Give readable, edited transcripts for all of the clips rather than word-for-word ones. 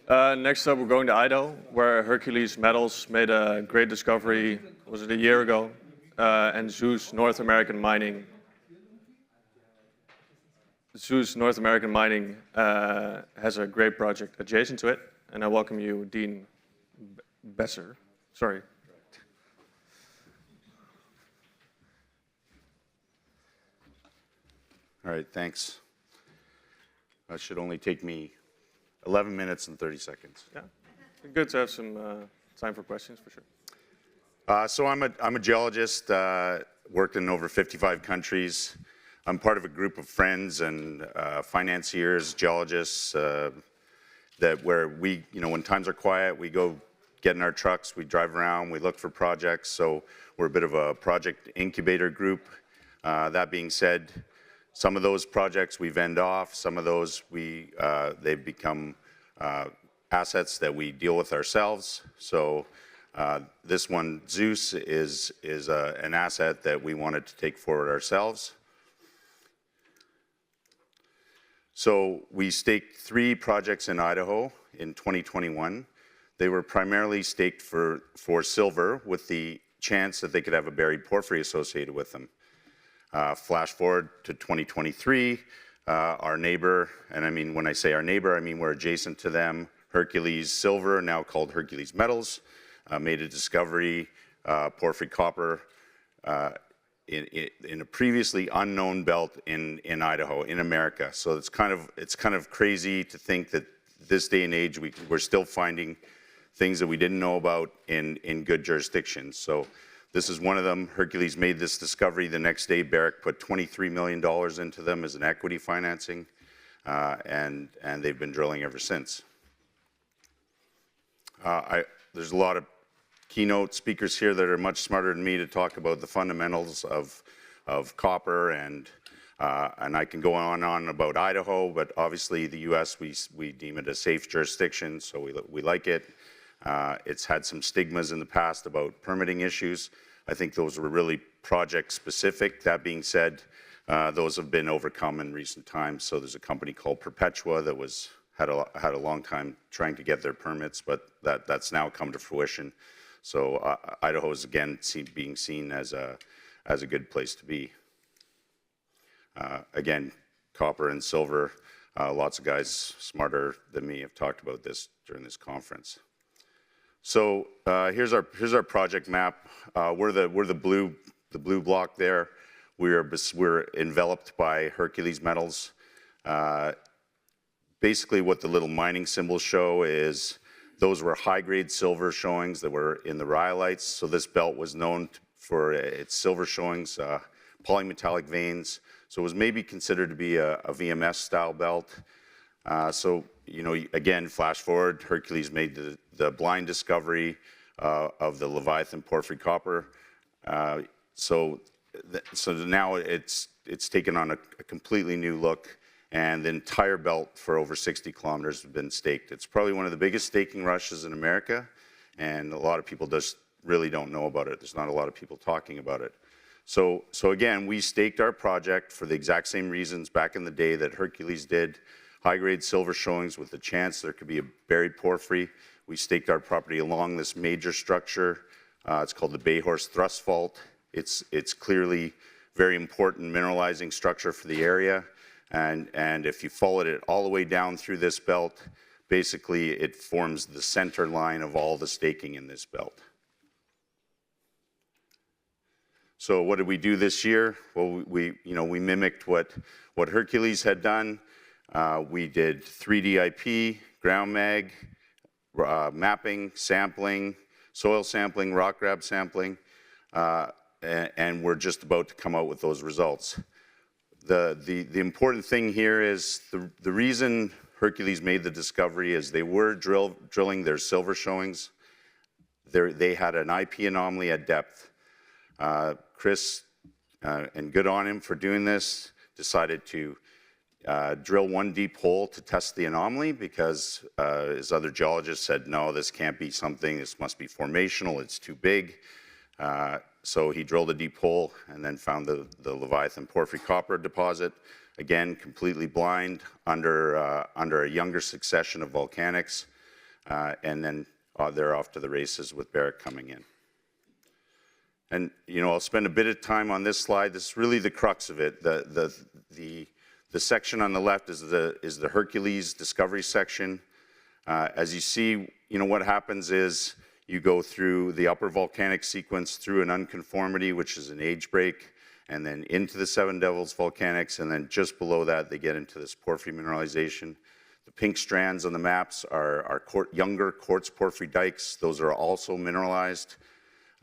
Next up, we're going to Idaho, where Hercules Metals made a great discovery, was it a year ago? And Zeus North American Mining has a great project adjacent to it. And I welcome you, Dean Besserer. Sorry. All right, thanks. That should only take me 11 minutes and 30 seconds. Yeah, good to have some time for questions, for sure. So I'm a geologist, worked in over 55 countries. I'm part of a group of friends and financiers, geologists, that where we, when times are quiet, we go get in our trucks, we drive around, we look for projects. So we're a bit of a project incubator group. That being said, some of those projects we vend off, some of those they've become assets that we deal with ourselves. So this one, Zeus, is an asset that we wanted to take forward ourselves. So we staked 3 projects in Idaho in 2021. They were primarily staked for silver, with the chance that they could have a buried porphyry associated with them. Flash forward to 2023, our neighbor, and I mean, when I say our neighbor, I mean we're adjacent to them, Hercules Silver, now called Hercules Metals, made a discovery, porphyry copper, in a previously unknown belt in Idaho, in America. So it's kind of crazy to think that this day and age we're still finding things that we didn't know about in good jurisdictions. So this is one of them. Hercules made this discovery. The next day, Barrick put $23 million into them as an equity financing, and they've been drilling ever since. There's a lot of keynote speakers here that are much smarter than me to talk about the fundamentals of copper, and I can go on and on about Idaho, but obviously the U.S. we deem it a safe jurisdiction, so we like it. It's had some stigmas in the past about permitting issues. I think those were really project specific. That being said, those have been overcome in recent times. So there's a company called Perpetua that had a long time trying to get their permits, but that's now come to fruition. So Idaho is again being seen as a good place to be. Again, copper and silver. Lots of guys smarter than me have talked about this during this conference. So here's our project map. We're the blue block there. We're enveloped by Hercules Metals. Basically, what the little mining symbols show is those were high-grade silver showings that were in the rhyolites. So this belt was known for its silver showings, polymetallic veins. So it was maybe considered to be a VMS-style belt. So, again, flash forward, Hercules made the blind discovery of the Leviathan porphyry copper. So now it's taken on a completely new look, and the entire belt for over 60 kilometers has been staked. It's probably one of the biggest staking rushes in America, and a lot of people just really don't know about it. There's not a lot of people talking about it. So again, we staked our project for the exact same reasons back in the day that Hercules did. High-grade silver showings with the chance there could be a buried porphyry. We staked our property along this major structure. It's called the Bayhorse Thrust Fault. It's clearly very important mineralizing structure for the area. And if you followed it all the way down through this belt, basically it forms the center line of all the staking in this belt. So what did we do this year? Well, we mimicked what Hercules had done. We did 3D IP, ground mag, mapping, sampling, soil sampling, rock grab sampling, and we're just about to come out with those results. The important thing here is the reason Hercules made the discovery is they were drilling their silver showings. They had an IP anomaly at depth. Chris, and good on him for doing this, decided to drill one deep hole to test the anomaly because his other geologists said, no, this can't be something, this must be formational, it's too big. So he drilled a deep hole and then found the Leviathan porphyry copper deposit. Again, completely blind under a younger succession of volcanics. and then they're off to the races with Barrick coming in. And I'll spend a bit of time on this slide. This is really the crux of it. The section on the left is the Hercules discovery section. As you see, what happens is you go through the upper volcanic sequence through an unconformity, which is an age break, and then into the Seven Devils volcanics, and then just below that they get into this porphyry mineralization. The pink strands on the maps are younger quartz porphyry dikes. Those are also mineralized.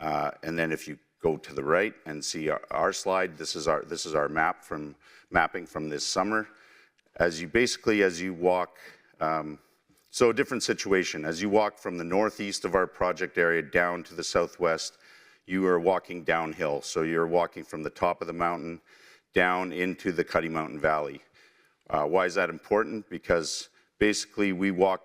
And then if you go to the right and see our slide, this is our mapping from this summer. As you walk, so a different situation. As you walk from the northeast of our project area down to the southwest, you are walking downhill. So you're walking from the top of the mountain down into the Cuddy Mountain Valley. Why is that important? Because basically we walk,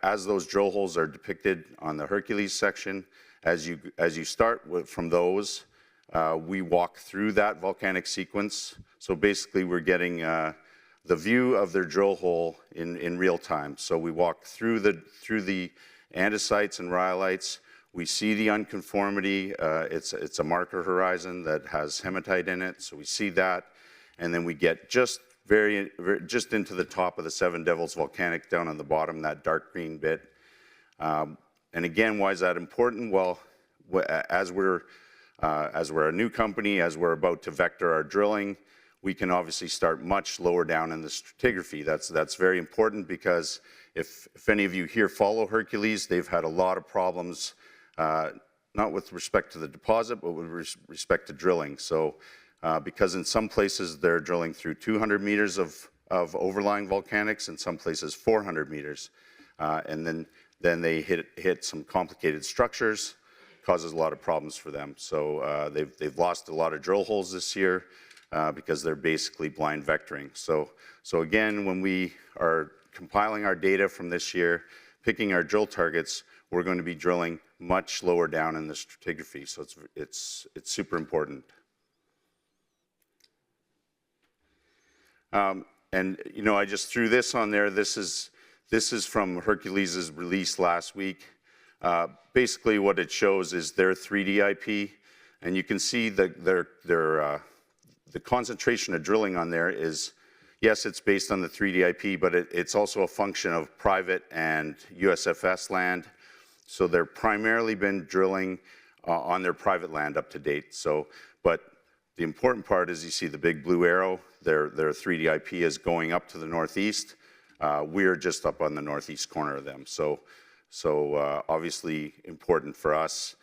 as those drill holes are depicted on the Hercules section, as you start from those, we walk through that volcanic sequence. So basically we're getting the view of their drill hole in real time. So we walk through the andesites and rhyolites. We see the unconformity. It's a marker horizon that has hematite in it. So we see that, and then we get just into the top of the Seven Devils volcanic down on the bottom, that dark green bit. And again, why is that important? Well, as we're a new company, as we're about to vector our drilling, we can obviously start much lower down in the stratigraphy. That's very important because if any of you here follow Hercules, they've had a lot of problems, not with respect to the deposit, but with respect to drilling. So because in some places they're drilling through 200 meters of overlying volcanics, in some places 400 meters. And then they hit some complicated structures, causes a lot of problems for them. So they've lost a lot of drill holes this year because they're basically blind vectoring. So again, when we are compiling our data from this year, picking our drill targets, we're going to be drilling much lower down in the stratigraphy. So it's super important. And I just threw this on there. This is from Hercules' release last week. Basically what it shows is their 3D IP, and you can see that the concentration of drilling on there is, yes, it's based on the 3D IP, but it's also a function of private and USFS land. So they're primarily been drilling on their private land up to date. But the important part is you see the big blue arrow, their 3D IP is going up to the northeast. We're just up on the northeast corner of them. So obviously important for us.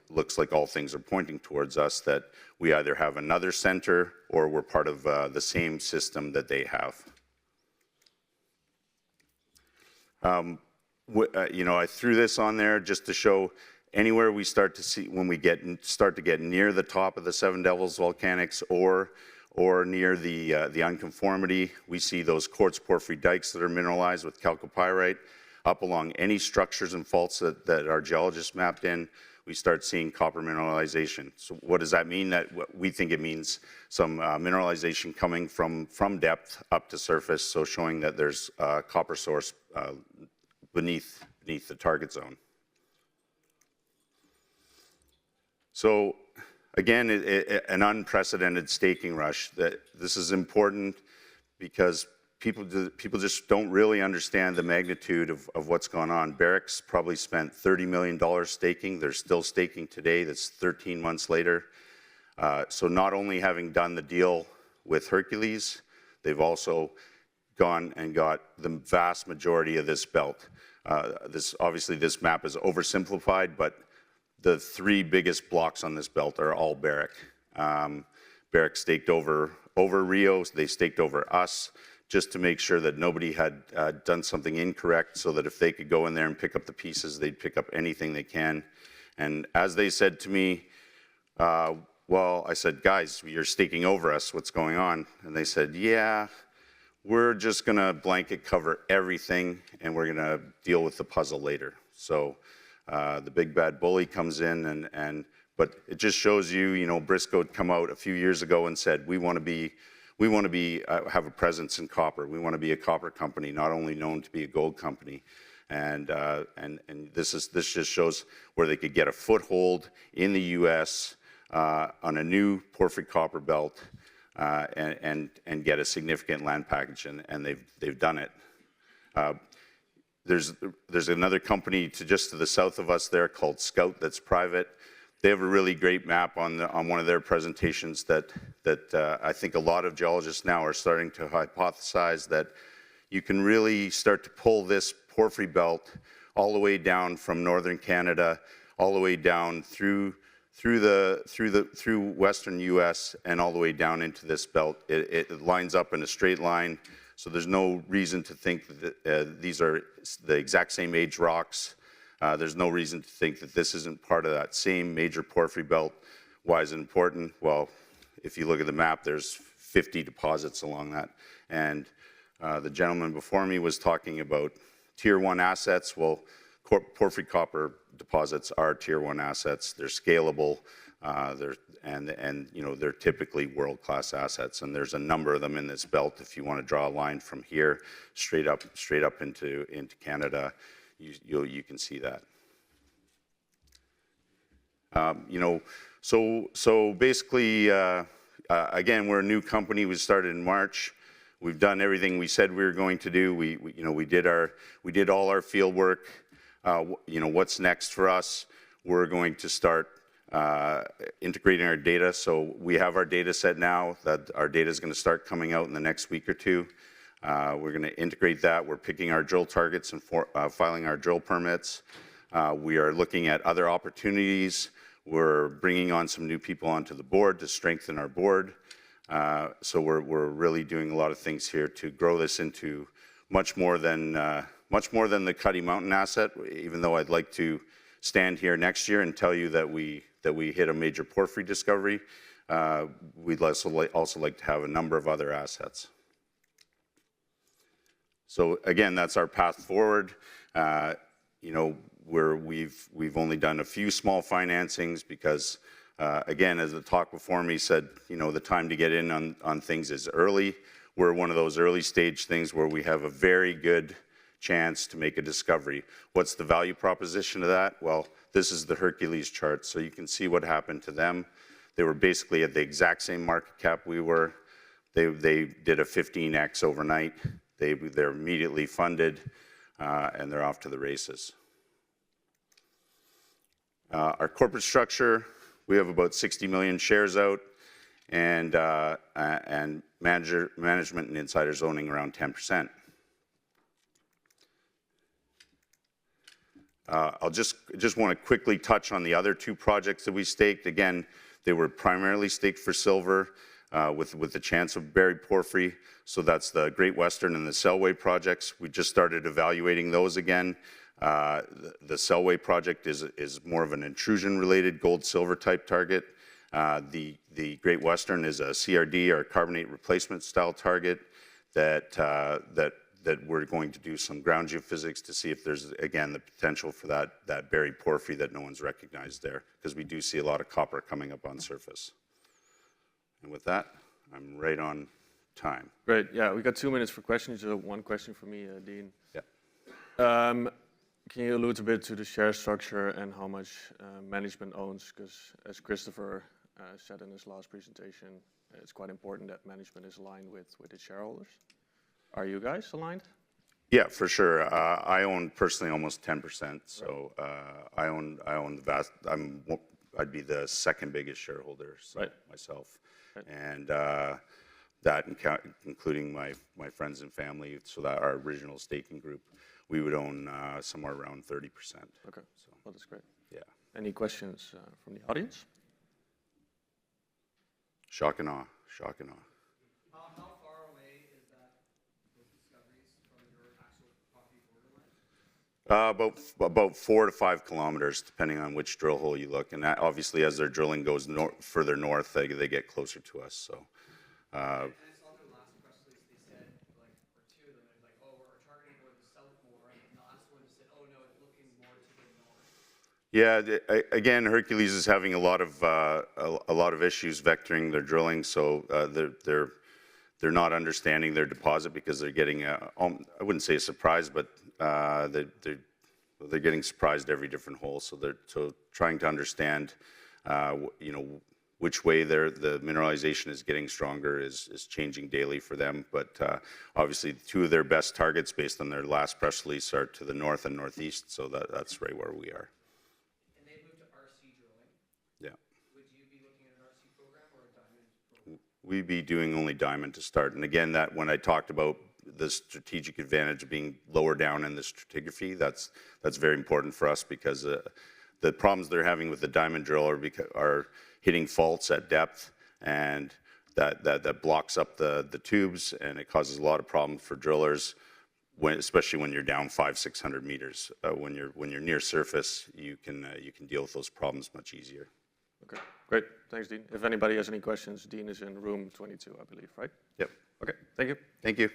Looks like all things are pointing towards us that we either have another center or we're part of the same system that they have. I threw this on there just to show anywhere we start to see, when we start to get near the top of the Seven Devils volcanics or near the unconformity, we see those quartz porphyry dikes that are mineralized with chalcopyrite. Up along any structures and faults that our geologists mapped in, we start seeing copper mineralization. So what does that mean? We think it means some mineralization coming from depth up to surface, so showing that there's a copper source beneath the target zone. So again, an unprecedented staking rush. This is important because people just don't really understand the magnitude of what's gone on. Barrick's probably spent $30 million staking. They're still staking today. That's 13 months later. So not only having done the deal with Hercules, they've also gone and got the vast majority of this belt. Obviously, this map is oversimplified, but the three biggest blocks on this belt are all Barrick. Barrick staked over Rio. They staked over us, just to make sure that nobody had done something incorrect, so that if they could go in there and pick up the pieces, they'd pick up anything they can. And as they said to me, well, I said, guys, you're staking over us, what's going on? And they said, yeah, we're just gonna blanket cover everything and we're gonna deal with the puzzle later. So the big bad bully comes in but it just shows you, Briscoe had come out a few years ago and said, we want to have a presence in copper. We want to be a copper company, not only known to be a gold company. And this just shows where they could get a foothold in the U.S. On a new porphyry copper belt and get a significant land package, and they've done it. There's another company just to the south of us there called Scout that's private. They have a really great map on one of their presentations that I think a lot of geologists now are starting to hypothesize that you can really start to pull this porphyry belt all the way down from northern Canada, all the way down through western U.S. and all the way down into this belt. It lines up in a straight line, so there's no reason to think that these are the exact same age rocks. There's no reason to think that this isn't part of that same major porphyry belt. Why is it important? Well, if you look at the map, there's 50 deposits along that. And the gentleman before me was talking about tier 1 assets. Well, porphyry copper deposits are tier 1 assets. They're scalable, they're typically world-class assets. And there's a number of them in this belt. If you want to draw a line from here straight up into Canada, you can see that. So basically, again, we're a new company. We started in March. We've done everything we said we were going to do. We did all our field work. What's next for us? We're going to start integrating our data. So we have our data set now. That our data is going to start coming out in the next week or two. We're going to integrate that. We're picking our drill targets and filing our drill permits. We are looking at other opportunities. We're bringing on some new people onto the board to strengthen our board. So we're really doing a lot of things here to grow this into much more than the Cuddy Mountain asset. Even though I'd like to stand here next year and tell you that we hit a major porphyry discovery, we'd also like to have a number of other assets. So again, that's our path forward. We've only done a few small financings because, again, as the talk before me said, the time to get in on things is early. We're one of those early stage things where we have a very good chance to make a discovery. What's the value proposition of that? Well, this is the Hercules chart, so you can see what happened to them. They were basically at the exact same market cap we were. They did a 15x overnight. They're immediately funded, and they're off to the races. Our corporate structure, we have about 60 million shares out, and management and insiders owning around 10%. I'll just want to quickly touch on the other two projects that we staked. Again, they were primarily staked for silver with the chance of buried porphyry. So that's the Great Western and the Selway projects. We just started evaluating those again. The Selway project is more of an intrusion-related gold-silver type target. The Great Western is a CRD, or carbonate replacement style target that we're going to do some ground geophysics to see if there's, again, the potential for that buried porphyry that no one's recognized there, because we do see a lot of copper coming up on surface. And with that, I'm right on time. Great. Yeah, we got 2 minutes for questions. One question for me, Dean. Yeah. Can you allude a bit to the share structure and how much management owns? Because as Christopher said in his last presentation, it's quite important that management is aligned with its shareholders. Are you guys aligned? Yeah, for sure. I own personally almost 10%, so I own the vast. I'd be the second biggest shareholder, so myself, and that including my friends and family. So that our original staking group, we would own somewhere around 30%. Okay, so well, that's great. Yeah. Any questions from the audience? Shock and awe. Shock and awe. How far away is those discoveries from your actual property borderline? About 4 to 5 kilometers, depending on which drill hole you look. And that, obviously, as their drilling goes further north, they get closer to us. So. And I saw their last press release. They said, or two of them, they're like, oh, we're targeting more the south more, and the last one said, oh no, it's looking more to the north. Yeah, again, Hercules is having a lot of issues vectoring their drilling, so they're not understanding their deposit because they're getting I wouldn't say a surprise, but they're getting surprised every different hole. So they're trying to understand, you know, which way the mineralization is getting stronger is changing daily for them. But obviously, two of their best targets based on their last press release are to the north and northeast. So that's right where we are. And they moved to RC drilling. Yeah. Would you be looking at an RC program or a diamond program? We'd be doing only diamond to start. And again, that when I talked about the strategic advantage of being lower down in the stratigraphy, that's very important for us because the problems they're having with the diamond drill are hitting faults at depth, and that blocks up the tubes, and it causes a lot of problems for drillers, especially when you're down 500-600 meters. When you're near surface, you can deal with those problems much easier. Okay, great. Thanks, Dean. If anybody has any questions, Dean is in room 22, I believe, right? Yep. Okay, thank you. Thank you.